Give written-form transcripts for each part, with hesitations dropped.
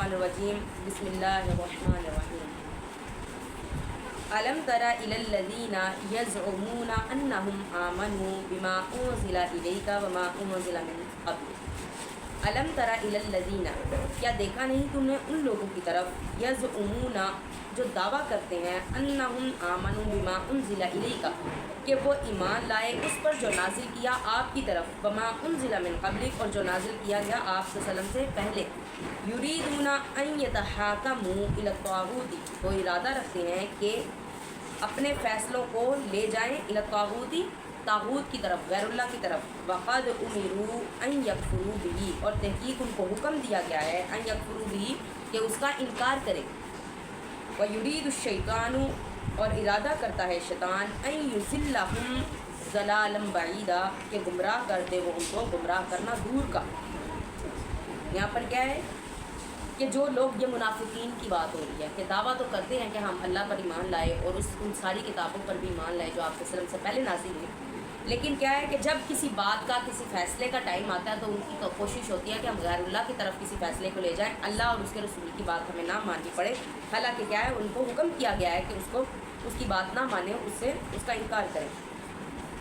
الرحمن الرجیم بسم اللہ الرحمن الرحیم الم تر الی الذین یزعمون انہم آمنوا بما انزل الیک وما انزل من قبل الم تر الی الذین، کیا دیکھا نہیں تم نے ان لوگوں کی طرف یزعمون جو دعویٰ کرتے ہیں انہم آمنوا بما انزل الیک کہ وہ ایمان لائے اس پر جو نازل کیا آپ کی طرف، وما انزل من قبلک اور جو نازل کیا گیا آپ صلی اللہ علیہ وسلم سے پہلے، یریدون ان یتحاکموا الی الطاغوت، وہ ارادہ رکھتے ہیں کہ اپنے فیصلوں کو لے جائیں الی الطاغوت، طاغوت کی طرف، غیر اللہ کی طرف، وقد امروا ان یکفروا بہ، اور تحقیق ان کو حکم دیا گیا ہے ان یکفروا بہ کہ اس کا انکار کرے، ویرید الشیطان، اور ارادہ کرتا ہے شیطان ان یضلہم ضلالا بعیدا کہ گمراہ کر دے وہ ان کو گمراہ کرنا دور کا۔ یہاں پر کیا ہے کہ جو لوگ، یہ منافقین کی بات ہو رہی ہے کہ دعویٰ تو کرتے ہیں کہ ہم اللہ پر ایمان لائے اور ان ساری کتابوں پر بھی ایمان لائے جو آپ کے وسلم سے پہلے نازل ہوئی، لیکن کیا ہے کہ جب کسی بات کا، کسی فیصلے کا ٹائم آتا ہے تو ان کی کوشش ہوتی ہے کہ ہم غیر اللہ کی طرف کسی فیصلے کو لے جائیں، اللہ اور اس کے رسول کی بات ہمیں نہ ماننی پڑے، حالانکہ کیا ہے ان کو حکم کیا گیا ہے کہ اس کی بات نہ مانیں، اس کا انکار کریں۔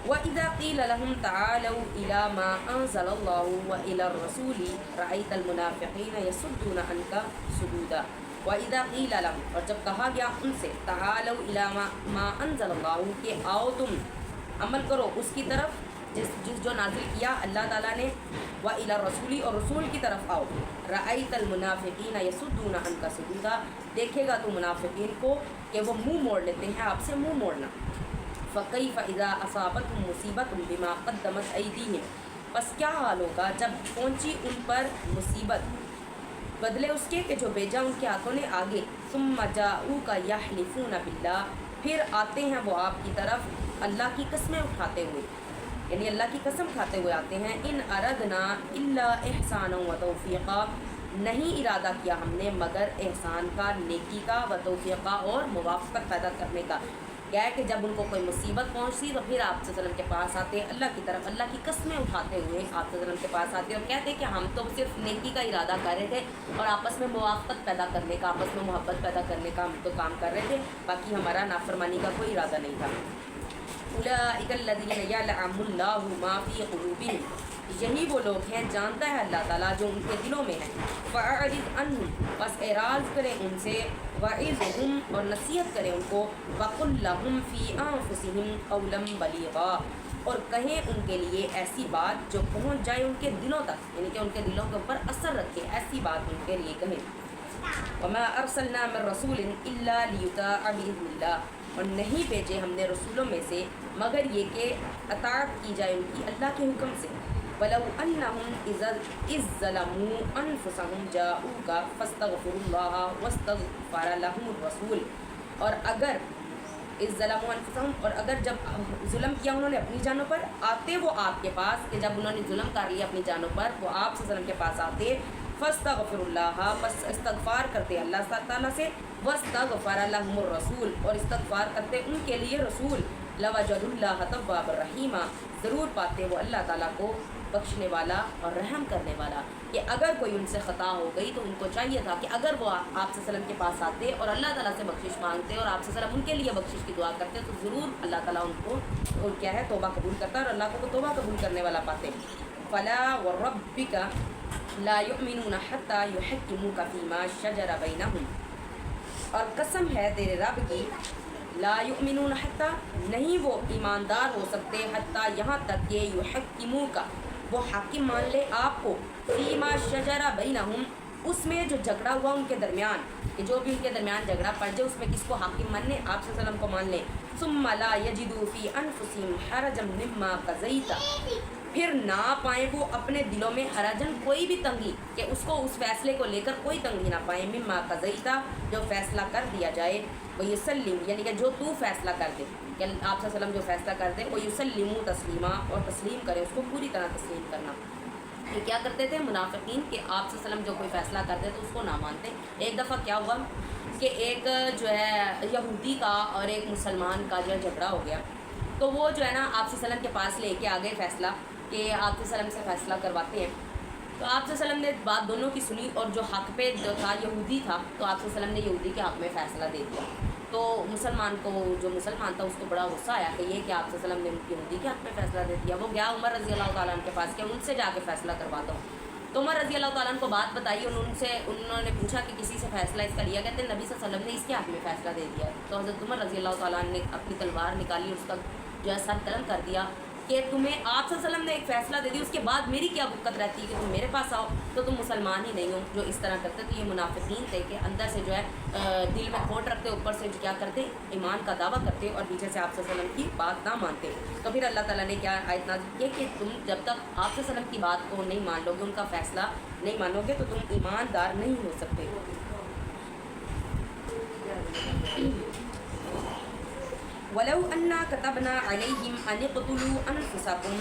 وَإِذَا قِيلَ لَهُمْ تَعَالَوْا إِلَى مَا أَنزَلَ اللَّهُ وَإِلَى الرَّسُولِ رَأَيْتَ الْمُنَافِقِينَ يَصُدُّونَ عَنْكَ صُدُودًا۔ وَإِذَا قِيلَ لَهُمْ، اور جب کہا گیا ان سے، تَعَالَوْا إِلَى مَا أَنزَلَ اللَّهُ کہ آؤ تم عمل کرو اس کی طرف جس جو نازل کیا اللہ تعالیٰ نے، وَإِلَى الرَّسُولِ اور رسول کی طرف آؤ، رَأَيْتَ الْمُنَافِقِينَ يَصُدُّونَ عَنْكَ صُدُودًا، دیکھے گا تو منافقین کو کہ وہ منہ موڑ لیتے ہیں آپ سے منہ موڑنا۔ فَكَيْفَ إِذَا أَصَابَتْهُم مُّصِيبَةٌ بِمَا قَدَّمَتْ أَيْدِيهِمْ، پس کیا حال ہوگا جب پہنچی ان پر مصیبت بدلے اس کے کہ جو بھیجا ان کے ہاتھوں نے آگے، ثُمَّ جَاءُوكَ يَحْلِفُونَ بِاللَّهِ، پھر آتے ہیں وہ آپ کی طرف اللہ کی قسمیں اٹھاتے ہوئے، یعنی اللہ کی قسم کھاتے ہوئے آتے ہیں، ان اردنا الا احسانا و توفیقا، نہیں ارادہ کیا ہم نے مگر احسان کا، نیکی کا، و توفیقا اور موافقت پیدا کرنے کا۔ کیا ہے کہ جب ان کو کوئی مصیبت پہنچتی تو پھر آپ صلی اللہ علیہ وسلم کے پاس آتے، اللہ کی طرف اللہ کی قسمیں اٹھاتے ہوئے آپ صلی اللہ علیہ وسلم کے پاس آتے اور کہتے کہ ہم تو صرف نیکی کا ارادہ کر رہے تھے اور آپس میں موافقت پیدا کرنے کا، آپس میں محبت پیدا کرنے کا ہم تو کام کر رہے تھے، باقی ہمارا نافرمانی کا کوئی ارادہ نہیں تھا۔ اولئک الذین یعلم اللہ ما فی قلوبہم، یہی وہ لوگ ہیں جانتا ہے اللہ تعالیٰ جو ان کے دلوں میں ہے، فاعرض عنہم، بس اعراض کریں ان سے، وعظہم اور نصیحت کریں ان کو، وقل لہم فی انفسہم قولا بلیغا، اور کہیں ان کے لیے ایسی بات جو پہنچ جائے ان کے دلوں تک، یعنی کہ ان کے دلوں کے اوپر اثر رکھے، ایسی بات ان کے لیے کہیں۔ وما ارسلنا من رسول الا لیطاع باذن اللہ، اور نہیں بھیجے ہم نے رسولوں میں سے مگر یہ کہ اطاعت کی جائے ان کی اللہ کے حکم سے۔ وَلَوْ أَنَّهُمْ إِذ ظَلَمُوا أَنفُسَهُمْ جَاءُوكَ فَاسْتَغْفِرُوا اللَّهَ وَاسْتَغْفَرَ لَهُمُ الرَّسُولُ، اور اگر اِذ ظَلَمُوا أَنفُسَهُمْ، اور اگر جب ظلم کیا انہوں نے اپنی جانوں پر، آتے وہ آپ کے پاس، کہ جب انہوں نے ظلم کر لیا اپنی جانوں پر، وہ آپ صلی اللہ علیہ وسلم کے پاس آتے، فاستغفر اللہ، بس استغفار کرتے اللہ تعالیٰ سے، واستغفر لهم الرسول، اور استغفار کرتے ان کے لیے رسول، لوجدوا اللہ توابا رحیما، ضرور پاتے وہ اللہ تعالیٰ کو بخشنے والا اور رحم کرنے والا۔ کہ اگر کوئی ان سے خطا ہو گئی تو ان کو چاہیے تھا کہ اگر وہ آپ صلی اللہ علیہ وسلم کے پاس آتے اور اللہ تعالیٰ سے بخشش مانگتے اور آپ صلی اللہ علیہ وسلم ان کے لیے بخشش کی دعا کرتے تو ضرور اللہ تعالیٰ ان کو اور کیا ہے توبہ قبول کرتا، اور اللہ کو توبہ قبول کرنے والا پاتے۔ فلا وربک لا یؤمنون حتی یحکموک فیما شجر بینہم، اور قسم ہے تیرے رب کی، لا یؤمنون حتی، نہیں وہ ایماندار ہو سکتے، حتی یہاں تک کہ یحکموک، وہ حاکم مان لے آپ کو، فیما شجر بینہم، اس میں جو جھگڑا ہوا ان کے درمیان، کہ جو بھی ان کے درمیان جھگڑا پڑ جائے اس میں کس کو حاکم ماننے، آپ صلی اللہ علیہ وسلم کو مان لیں۔ ثم لا یجدوا فی انفسہم حرجا مما قضیت، پھر نہ پائیں وہ اپنے دلوں میں حرجن کوئی بھی تنگی، کہ اس کو اس فیصلے کو لے کر کوئی تنگی نہ پائیں، مما قضیت جو فیصلہ کر دیا جائے، ویسلم یعنی کہ جو تو فیصلہ کر دے، کہ آپ صلی اللہ علیہ وسلم جو فیصلہ کر دے، ویسلموا تسلیما، اور تسلیم کرے اس کو پوری طرح تسلیم کرنا۔ یہ کیا کرتے تھے منافقین کہ آپ صلی اللہ علیہ وسلم جو کوئی فیصلہ کرتے تو اس کو نہ مانتے۔ ایک دفعہ کیا ہوا کہ ایک جو ہے یہودی کا اور ایک مسلمان کا جو ہے جھگڑا ہو گیا، تو وہ جو ہے نا آپ صلی اللہ علیہ وسلم کے پاس لے کے آ گئے فیصلہ، کہ آپ صلی اللہ علیہ وسلم سے فیصلہ کرواتے ہیں، تو آپ صلی اللہ علیہ وسلم نے بات دونوں کی سنی، اور جو حق پہ جو تھا یہودی تھا، تو آپ صلی اللہ علیہ وسلم نے یہودی کے حق میں فیصلہ دے دیا. تو مسلمان کو، جو مسلمان تھا، اس کو بڑا غصہ آیا کہ یہ کہ آپ صلی اللہ علیہ وسلم نے یہودی کے حق میں فیصلہ دے دیا. وہ گیا عمر رضی اللہ تعالیٰ عنہ کے پاس کہ ان سے جا کے فیصلہ کرواتا ہوں. تو عمر رضی اللہ تعالیٰ عنہ کو بات بتائی، انہوں نے پوچھا کہ کسی سے فیصلہ اس کا لیا؟ کہتے ہیں نبی صلی اللہ علیہ وسلم نے اس کے حق میں فیصلہ دے دیا. تو حضرت عمر رضی اللہ تعالیٰ عنہ نے اپنی تلوار نکالی، اس کا جو ہے سر قلم کر دیا کہ تمہیں آپ صلی اللہ علیہ وسلم نے ایک فیصلہ دے دیا، اس کے بعد میری کیا بکت رہتی ہے کہ تم میرے پاس آؤ؟ تو تم مسلمان ہی نہیں ہو جو اس طرح کرتے. تو یہ منافقین تھے کہ اندر سے جو ہے دل میں کھوٹ رکھتے، اوپر سے کیا کرتے، ایمان کا دعویٰ کرتے، اور پیچھے سے آپ صلی اللہ علیہ وسلم کی بات نہ مانتے. تو پھر اللہ تعالیٰ نے کیا آیت نازل کی کہ تم جب تک آپ صلی اللہ علیہ وسلم کی بات کو نہیں مان لو گے، ان کا فیصلہ نہیں مانو گے، تو تم ایماندار نہیں ہو سکتے. وَلَوْ أَنَّا كَتَبْنَا عَلَيْهِمْ أَنِ اقْتُلُوا أَنفُسَكُمْ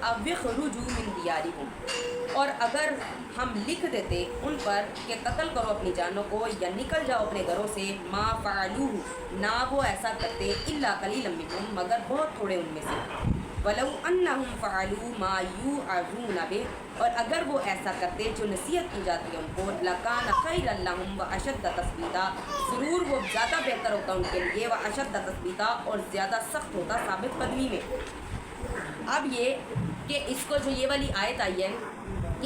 أَوِ اخْرُجُوا مِنْ دِيَارِكُمْ، اور اگر ہم لکھ دیتے ان پر کہ قتل کرو اپنی جانوں کو یا نکل جاؤ اپنے گھروں سے، ما فعلوه، نہ وہ ایسا کرتے، الا قلیلا منہم، مگر بہت تھوڑے ان میں سے. وَلَوْ أَنَّهُمْ فَعَلُوا مَا يُوعَظُونَ بِهِ، اور اگر وہ ایسا کرتے جو نصیحت کی جاتی ہے ان کو، لَكَانَ خَيْرًا لَهُمْ وَأَشَدَّ تَثْبِيتًا، ضرور وہ زیادہ بہتر ہوتا ان کے لیے، وَأَشَدَّ تَثْبِيتًا، اور زیادہ سخت ہوتا ثابت قدمی میں. اب یہ کہ اس کو جو یہ والی آیت آئی ہے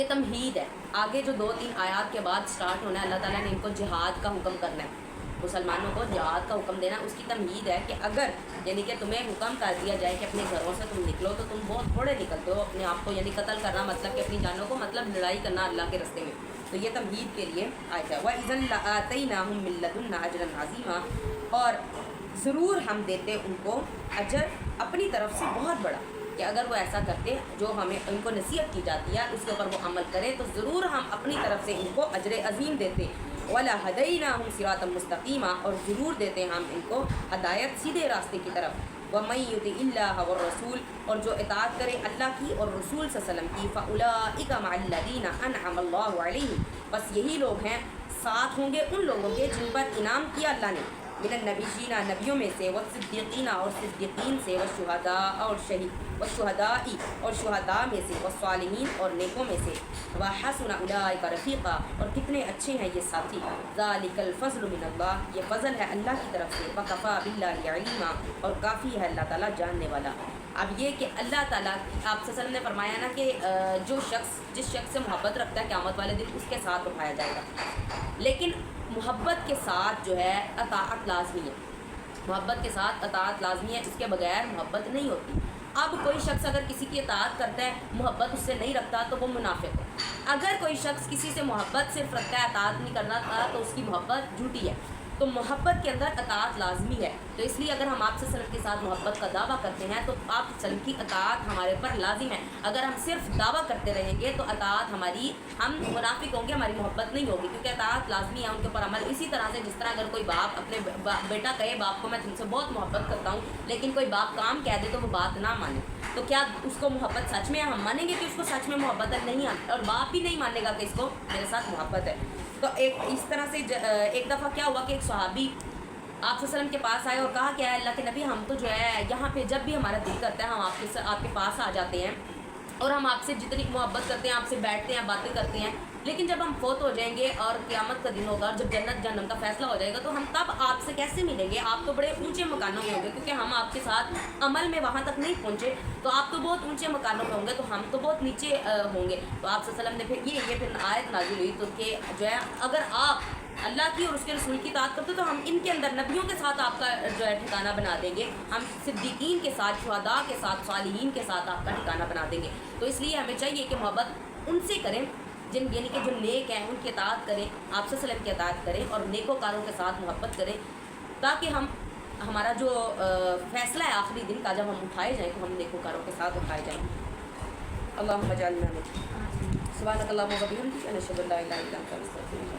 یہ تمہید ہے. آگے جو 2-3 آیات کے بعد سٹارٹ ہونا ہے، اللہ تعالیٰ نے ان کو جہاد کا حکم کرنا ہے، مسلمانوں کو جہاد کا حکم دینا. اس کی تمہید ہے کہ اگر یعنی کہ تمہیں حکم کر دیا جائے کہ اپنے گھروں سے تم نکلو، تو تم بہت تھوڑے نکلتے ہو اپنے آپ کو، یعنی قتل کرنا مطلب کہ اپنی جانوں کو، مطلب لڑائی کرنا اللہ کے راستے میں. تو یہ تمہید کے لیے آیت ہے. وَإِذًا لَآتَيْنَاهُم مِّن لَّدُنَّا أَجْرًا عَظِيمًا، اور ضرور ہم دیتے ان کو اجر اپنی طرف سے بہت بڑا، کہ اگر وہ ایسا کرتے جو ہمیں ان کو نصیحت کی جاتی ہے اس کے اوپر وہ عمل کریں، تو ضرور ہم اپنی طرف سے ان کو اجر عظیم دیتے. وَلَهَدَيْنَاهُمْ صِرَاطًا مُسْتَقِيمًا، اور ضرور دیتے ہم ان کو ہدایت سیدھے راستے کی طرف. وَمَن يُطِعِ اللَّهَ وَالرَّسُولَ، اور جو اطاعت کرے اللہ کی اور رسول صلی اللہ علیہ وسلم کی، فَأُولَٰئِكَ مَعَ الَّذِينَ أَنْعَمَ اللَّهُ عَلَيْهِمْ، بس یہی لوگ ہیں، ساتھ ہوں گے ان لوگوں کے جن پر انعام کیا اللہ نے، من النبیین، نبیوں میں سے، والصدیقین، اور صدیقین سے، والشہداء، اور والشہداء، اور شہداء میں سے، والصالحین، اور نیکوں میں سے. وحسن اولئک رفیقا، اور کتنے اچھے ہیں یہ ساتھی. ذالک الفضل من اللہ، یہ فضل ہے اللہ کی طرف سے. وکفی باللہ علیما، اور کافی ہے اللہ تعالیٰ جاننے والا. اب یہ کہ اللہ تعالیٰ، آپ صلی اللہ علیہ وسلم نے فرمایا نا کہ جس شخص سے محبت رکھتا ہے قیامت والے دن اس کے ساتھ اٹھایا جائے گا. لیکن محبت کے ساتھ جو ہے اطاعت لازمی ہے، محبت کے ساتھ اطاعت لازمی ہے، اس کے بغیر محبت نہیں ہوتی. اب کوئی شخص اگر کسی کی اطاعت کرتا ہے، محبت اس سے نہیں رکھتا، تو وہ منافق ہے. اگر کوئی شخص کسی سے محبت صرف رکھتا ہے، اطاعت نہیں کرنا تھا، تو اس کی محبت جھوٹی ہے. تو محبت کے اندر اطاعت لازمی ہے. تو اس لیے اگر ہم آپ صلی اللہ علیہ وسلم کے ساتھ محبت کا دعویٰ کرتے ہیں تو آپ صلی اللہ علیہ وسلم کی اطاعت ہمارے پر لازم ہے. اگر ہم صرف دعویٰ کرتے رہیں گے تو اطاعت ہماری، ہم منافق ہوں گے، ہماری محبت نہیں ہوگی، کیونکہ اطاعت لازمی ہے، ان کے اوپر عمل. اسی طرح سے جس طرح اگر کوئی باپ اپنے بیٹا کہے باپ کو میں تم سے بہت محبت کرتا ہوں، لیکن کوئی باپ کام کہہ دے تو وہ بات نہ مانے، تو کیا اس کو محبت سچ میں ہم مانیں گے کہ اس کو سچ میں محبت ہے؟ نہیں آتی، اور باپ بھی نہیں مانے گا کہ اس کو میرے ساتھ محبت ہے. تو ایک اس طرح سے ایک دفعہ کیا ہوا کہ ایک صحابی آپ صلی اللہ علیہ وسلم کے پاس آئے اور کہا کہ اے اللہ کے نبی، ہم تو جو ہے یہاں پہ جب بھی ہمارا دل کرتا ہے ہم آپ کے پاس آ جاتے ہیں، اور ہم آپ سے جتنی محبت کرتے ہیں، آپ سے بیٹھتے ہیں، باتیں کرتے ہیں، لیکن جب ہم فوت ہو جائیں گے اور قیامت کا دن ہوگا اور جب جنت جہنم کا فیصلہ ہو جائے گا، تو ہم تب آپ سے کیسے ملیں گے؟ آپ تو بڑے اونچے مکانوں میں ہوں گے، کیونکہ ہم آپ کے ساتھ عمل میں وہاں تک نہیں پہنچے، تو آپ تو بہت اونچے مکانوں میں ہوں گے، تو ہم تو بہت نیچے ہوں گے. تو آپ صلی اللہ علیہ وسلم نے پھر آیت نازل ہوئی تو کہ جو ہے اگر آپ اللہ کی اور اس کے رسول کی اطاعت کرتے تو ہم ان کے اندر نبیوں کے ساتھ آپ کا جو ہے ٹھکانہ بنا دیں گے، ہم صدیقین کے ساتھ، شہداء کے ساتھ، صالحین کے ساتھ آپ کا ٹھکانہ بنا دیں گے. تو اس لیے ہمیں چاہیے کہ محبت ان سے کریں یعنی کہ جو نیک ہیں ان کی اطاعت کریں، آپ صلی اللہ علیہ وسلم کی اطاعت کریں، اور نیکوکاروں کے ساتھ محبت کریں، تاکہ ہمارا جو فیصلہ ہے آخری دن کا، جب ہم اٹھائے جائیں تو ہم نیکوکاروں کے ساتھ اٹھائے جائیں. اللہم اجعلنا منہم. سبحانک اللہم و بحمدک، اشہد ان لا الہ الا انت، استغفرک.